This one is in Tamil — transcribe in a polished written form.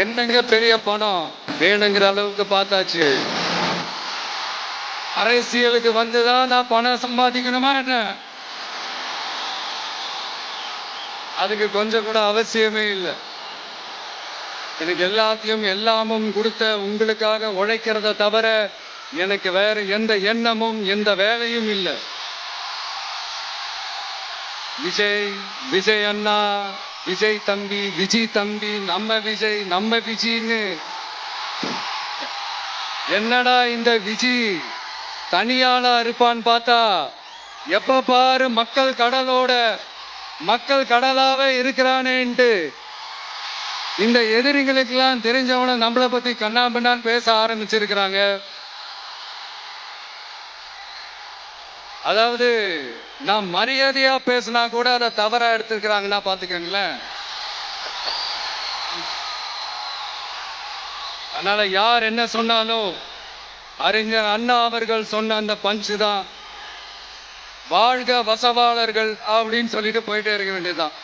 என்னங்க பெரிய பணம் வேணுங்கிற அளவுக்கு பார்த்தாச்சு. அரசியலுக்கு வந்துதான் நான் பணம் சம்பாதிக்கணுமா என்ன? அதுக்கு கொஞ்சம் கூட அவசியமே இல்லை. எனக்கு எல்லாத்தையும் எல்லாமும் கொடுத்த உங்களுக்காக உழைக்கிறத தவிர எனக்கு வேற எந்த எண்ணமும் எந்த வேலையும் இல்லை. விஜய், விஜய் அண்ணா, விஜய் தம்பி, விஜய் தம்பி, நம்ம விஜய், நம்ம விஜய்னு என்னடா இந்த விஜய் தனியாளா இருப்பான்னு பார்த்தா எப்ப பாரு மக்கள் கடலாவே இருக்கிறானேன்ட்டு இந்த எதிரிகளுக்கெல்லாம் தெரிஞ்சவன நம்மளை பத்தி கண்ணாபின்னான்னு பேச ஆரம்பிச்சிருக்கிறாங்க. அதாவது நான் மரியாதையா பேசினா கூட அதை தவறா எடுத்துக்கிறாங்கன்னா பாத்துக்கங்களேன். அதனால யார் என்ன சொன்னாலும் அறிஞர் அண்ணா அவர்கள் சொன்ன அந்த பஞ்சு தான், வாழ்க வசவாளர்கள் அப்படின்னு சொல்லிட்டு போயிட்டே இருக்க வேண்டியதுதான்.